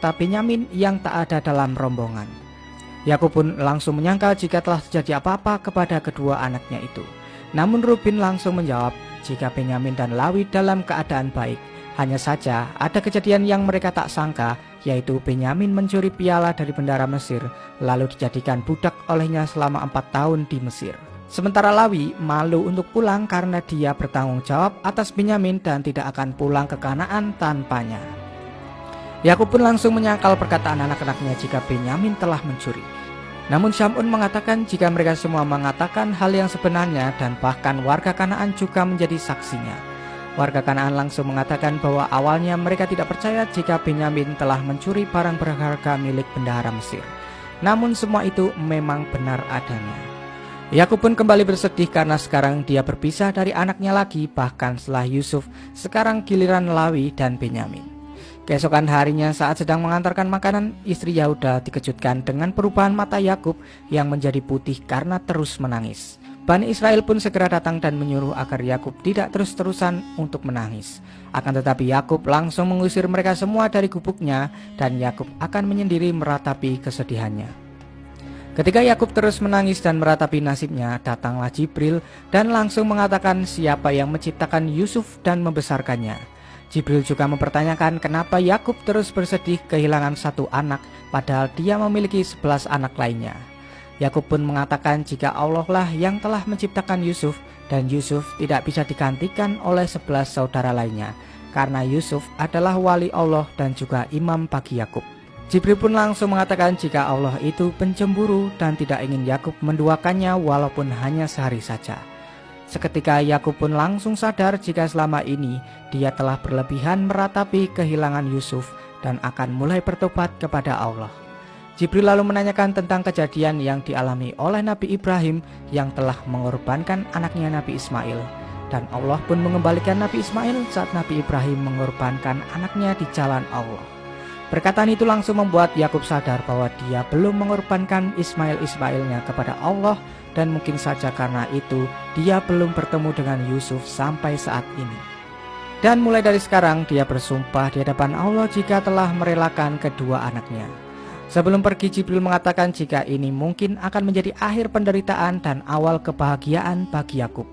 Benyamin yang tak ada dalam rombongan. Yakub pun langsung menyangka jika telah terjadi apa-apa kepada kedua anaknya itu. Namun Ruben langsung menjawab jika Benyamin dan Lawi dalam keadaan baik. Hanya saja ada kejadian yang mereka tak sangka, yaitu Benyamin mencuri piala dari bendahara Mesir, lalu dijadikan budak olehnya selama 4 tahun di Mesir. Sementara Lawi malu untuk pulang karena dia bertanggung jawab atas Benyamin dan tidak akan pulang ke Kanaan tanpanya. Yakub pun langsung menyangkal perkataan anak-anaknya jika Benyamin telah mencuri. Namun Syamun mengatakan jika mereka semua mengatakan hal yang sebenarnya dan bahkan warga Kanaan juga menjadi saksinya. Warga Kanaan langsung mengatakan bahwa awalnya mereka tidak percaya jika Benyamin telah mencuri barang berharga milik bendahara Mesir. Namun semua itu memang benar adanya. Yakub pun kembali bersedih karena sekarang dia berpisah dari anaknya lagi, bahkan setelah Yusuf, sekarang giliran Lawi dan Benyamin. Keesokan harinya saat sedang mengantarkan makanan, istri Yahuda dikejutkan dengan perubahan mata Yakub yang menjadi putih karena terus menangis. Bani Israel pun segera datang dan menyuruh agar Yakub tidak terus-terusan untuk menangis. Akan tetapi Yakub langsung mengusir mereka semua dari gubuknya dan Yakub akan menyendiri meratapi kesedihannya. Ketika Yakub terus menangis dan meratapi nasibnya, datanglah Jibril dan langsung mengatakan siapa yang menciptakan Yusuf dan membesarkannya. Jibril juga mempertanyakan kenapa Yakub terus bersedih kehilangan satu anak padahal dia memiliki 11 anak lainnya. Yakub pun mengatakan jika Allah lah yang telah menciptakan Yusuf dan Yusuf tidak bisa digantikan oleh 11 saudara lainnya karena Yusuf adalah wali Allah dan juga imam bagi Yakub. Jibril pun langsung mengatakan jika Allah itu pencemburu dan tidak ingin Yakub menduakannya walaupun hanya sehari saja. Seketika Yakub pun langsung sadar jika selama ini dia telah berlebihan meratapi kehilangan Yusuf dan akan mulai bertobat kepada Allah. Jibril lalu menanyakan tentang kejadian yang dialami oleh Nabi Ibrahim yang telah mengorbankan anaknya Nabi Ismail. Dan Allah pun mengembalikan Nabi Ismail saat Nabi Ibrahim mengorbankan anaknya di jalan Allah. Perkataan itu langsung membuat Yakub sadar bahwa dia belum mengorbankan Ismailnya kepada Allah dan mungkin saja karena itu dia belum bertemu dengan Yusuf sampai saat ini. Dan mulai dari sekarang dia bersumpah di hadapan Allah jika telah merelakan kedua anaknya. Sebelum pergi Jibril mengatakan jika ini mungkin akan menjadi akhir penderitaan dan awal kebahagiaan bagi Yakub.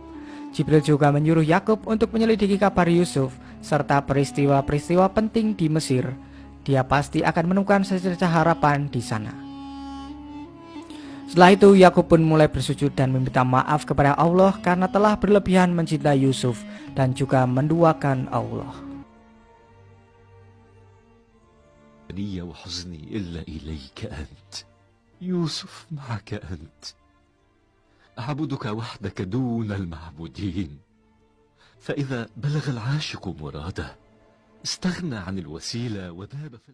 Jibril juga menyuruh Yakub untuk menyelidiki kabar Yusuf serta peristiwa-peristiwa penting di Mesir. Dia pasti akan menemukan secercah harapan di sana. Setelah itu Yakub pun mulai bersujud dan meminta maaf kepada Allah karena telah berlebihan mencintai Yusuf dan juga menduakan Allah. لي وحزني إلا إليك أنت يوسف معك أنت أعبدك وحدك دون المعبودين فإذا بلغ العاشق مراده استغنى عن الوسيلة وذهب في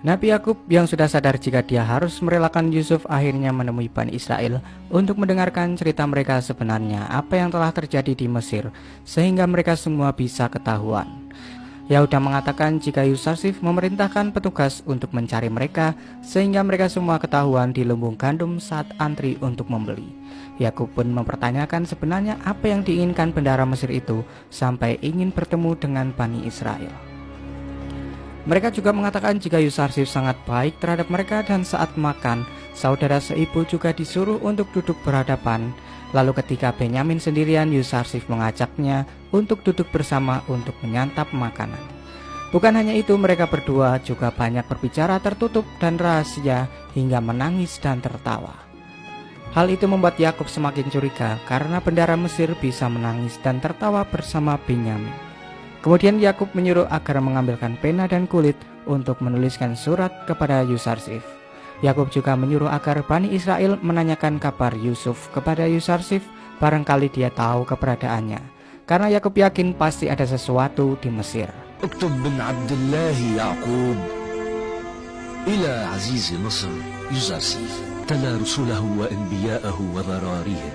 Nabi Yakub yang sudah sadar jika dia harus merelakan Yusuf akhirnya menemui Bani Israel untuk mendengarkan cerita mereka sebenarnya apa yang telah terjadi di Mesir sehingga mereka semua bisa ketahuan. Yahuda mengatakan jika Yusarsif memerintahkan petugas untuk mencari mereka sehingga mereka semua ketahuan di lumbung gandum saat antri untuk membeli. Yakub pun mempertanyakan sebenarnya apa yang diinginkan bendahara Mesir itu sampai ingin bertemu dengan Bani Israel. Mereka juga mengatakan jika Yusarsif sangat baik terhadap mereka dan saat makan, saudara seibu juga disuruh untuk duduk berhadapan. Lalu ketika Benyamin sendirian, Yusarsif mengajaknya untuk duduk bersama untuk menyantap makanan. Bukan hanya itu, mereka berdua juga banyak berbicara tertutup dan rahasia hingga menangis dan tertawa. Hal itu membuat Yakub semakin curiga karena bendahara Mesir bisa menangis dan tertawa bersama Benyamin. Kemudian Yakub menyuruh agar mengambilkan pena dan kulit untuk menuliskan surat kepada Yusarsif. Yakub juga menyuruh agar Bani Israel menanyakan kabar Yusuf kepada Yusarsif, barangkali dia tahu keberadaannya. Karena Yakub yakin pasti ada sesuatu di Mesir. اكتب بن عبد الله يعقوب إلى عزيز مصر يوسف تلا رسله وأنبياءه وبراريهم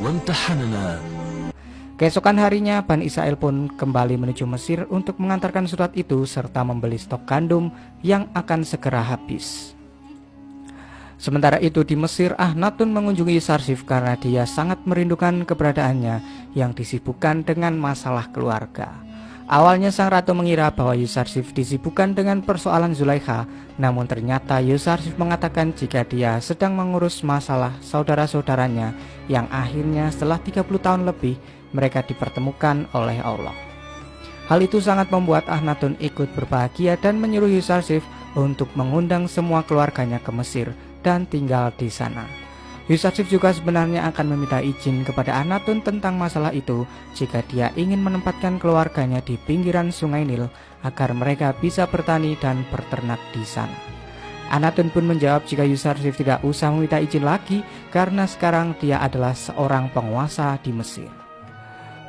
وامتحننا. Keesokan harinya Bani Israel pun kembali menuju Mesir untuk mengantarkan surat itu serta membeli stok gandum yang akan segera habis. Sementara itu di Mesir, Ahnatun mengunjungi Yusarsif karena dia sangat merindukan keberadaannya yang disibukkan dengan masalah keluarga. Awalnya sang ratu mengira bahwa Yusarsif disibukkan dengan persoalan Zulaikha, namun ternyata Yusarsif mengatakan jika dia sedang mengurus masalah saudara-saudaranya yang akhirnya setelah 30 tahun lebih mereka dipertemukan oleh Allah. Hal itu sangat membuat Akhnatun ikut berbahagia dan menyuruh Yusarsif untuk mengundang semua keluarganya ke Mesir dan tinggal di sana. Yusarsif juga sebenarnya akan meminta izin kepada Akhnatun tentang masalah itu jika dia ingin menempatkan keluarganya di pinggiran sungai Nil agar mereka bisa bertani dan berternak di sana. Akhnatun pun menjawab jika Yusarsif tidak usah meminta izin lagi karena sekarang dia adalah seorang penguasa di Mesir.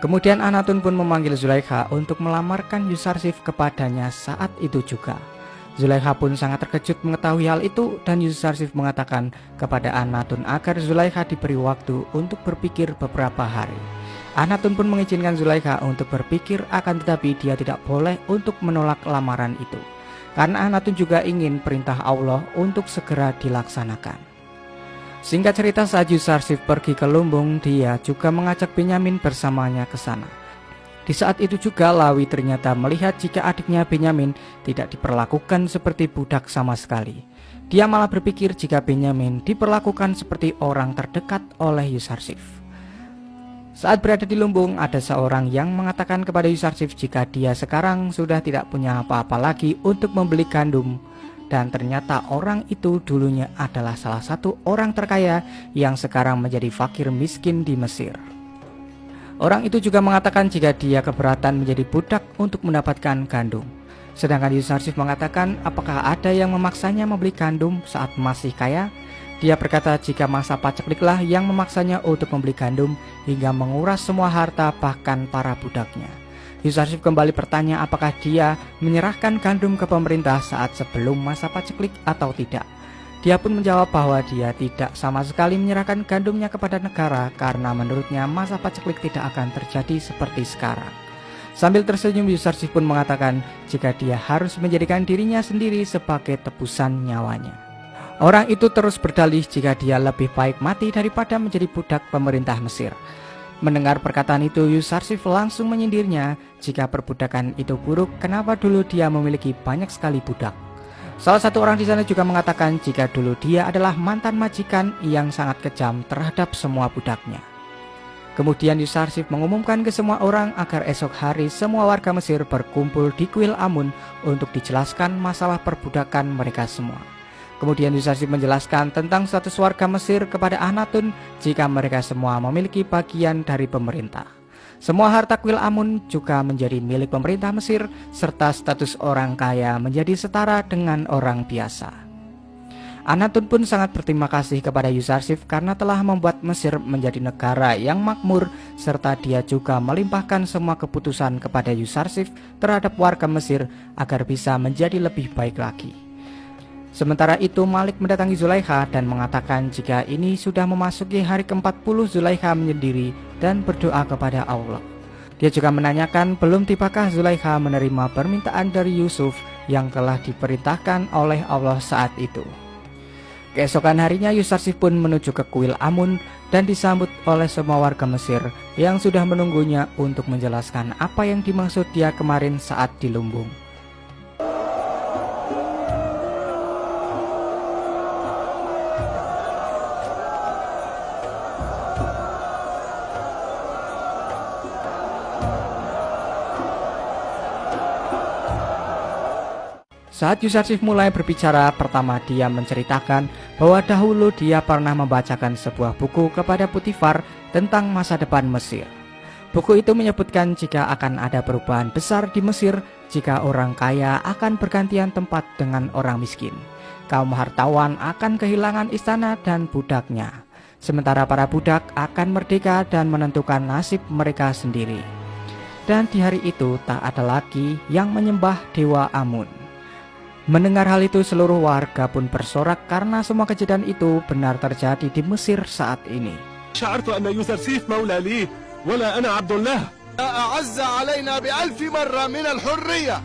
Kemudian Akhnatun pun memanggil Zulaikha untuk melamarkan Yusarsif kepadanya saat itu juga. Zulaikha pun sangat terkejut mengetahui hal itu dan Yusarsif mengatakan kepada Akhnatun agar Zulaikha diberi waktu untuk berpikir beberapa hari. Akhnatun pun mengizinkan Zulaikha untuk berpikir, akan tetapi dia tidak boleh untuk menolak lamaran itu karena Akhnatun juga ingin perintah Allah untuk segera dilaksanakan. Singkat cerita, saat Yusarsif pergi ke lumbung, dia juga mengajak Benyamin bersamanya ke sana. Di saat itu juga Lawi ternyata melihat jika adiknya Benyamin tidak diperlakukan seperti budak sama sekali. Dia malah berpikir jika Benyamin diperlakukan seperti orang terdekat oleh Yusarsif. Saat berada di lumbung, ada seorang yang mengatakan kepada Yusarsif jika dia sekarang sudah tidak punya apa-apa lagi untuk membeli gandum. Dan ternyata orang itu dulunya adalah salah satu orang terkaya yang sekarang menjadi fakir miskin di Mesir. Orang itu juga mengatakan jika dia keberatan menjadi budak untuk mendapatkan gandum. Sedangkan Yusarsif mengatakan apakah ada yang memaksanya membeli gandum saat masih kaya? Dia berkata jika masa pacekliklah yang memaksanya untuk membeli gandum hingga menguras semua harta bahkan para budaknya. Yusarsif kembali bertanya apakah dia menyerahkan gandum ke pemerintah saat sebelum masa paceklik atau tidak. Dia pun menjawab bahwa dia tidak sama sekali menyerahkan gandumnya kepada negara karena menurutnya masa paceklik tidak akan terjadi seperti sekarang. Sambil tersenyum, Yusarsif pun mengatakan jika dia harus menjadikan dirinya sendiri sebagai tebusan nyawanya. Orang itu terus berdalih jika dia lebih baik mati daripada menjadi budak pemerintah Mesir. Mendengar perkataan itu, Yusarsif langsung menyindirnya jika perbudakan itu buruk, kenapa dulu dia memiliki banyak sekali budak. Salah satu orang di sana juga mengatakan jika dulu dia adalah mantan majikan yang sangat kejam terhadap semua budaknya. Kemudian Yusarsif mengumumkan ke semua orang agar esok hari semua warga Mesir berkumpul di kuil Amun untuk dijelaskan masalah perbudakan mereka semua. Kemudian Yusarsif menjelaskan tentang status warga Mesir kepada Akhnatun jika mereka semua memiliki bagian dari pemerintah. Semua harta kuil Amun juga menjadi milik pemerintah Mesir serta status orang kaya menjadi setara dengan orang biasa. Akhnatun pun sangat berterima kasih kepada Yusarsif karena telah membuat Mesir menjadi negara yang makmur serta dia juga melimpahkan semua keputusan kepada Yusarsif terhadap warga Mesir agar bisa menjadi lebih baik lagi. Sementara itu Malik mendatangi Zulaikha dan mengatakan jika ini sudah memasuki hari ke-40 Zulaikha menyendiri dan berdoa kepada Allah. Dia juga menanyakan belum tibakah Zulaikha menerima permintaan dari Yusuf yang telah diperintahkan oleh Allah saat itu. Keesokan harinya Yusarsif pun menuju ke kuil Amun dan disambut oleh semua warga Mesir yang sudah menunggunya untuk menjelaskan apa yang dimaksud dia kemarin saat di lumbung. Saat Yusarsif mulai berbicara, pertama dia menceritakan bahwa dahulu dia pernah membacakan sebuah buku kepada Potifar tentang masa depan Mesir. Buku itu menyebutkan jika akan ada perubahan besar di Mesir jika orang kaya akan bergantian tempat dengan orang miskin. Kaum hartawan akan kehilangan istana dan budaknya, sementara para budak akan merdeka dan menentukan nasib mereka sendiri. Dan di hari itu tak ada lagi yang menyembah dewa Amun. Mendengar hal itu seluruh warga pun bersorak karena semua kejadian itu benar terjadi di Mesir saat ini. شعرت أن يوسرسيف مولى لي ولا أنا عبد الله. أعز علينا بألف مرة من الحرية.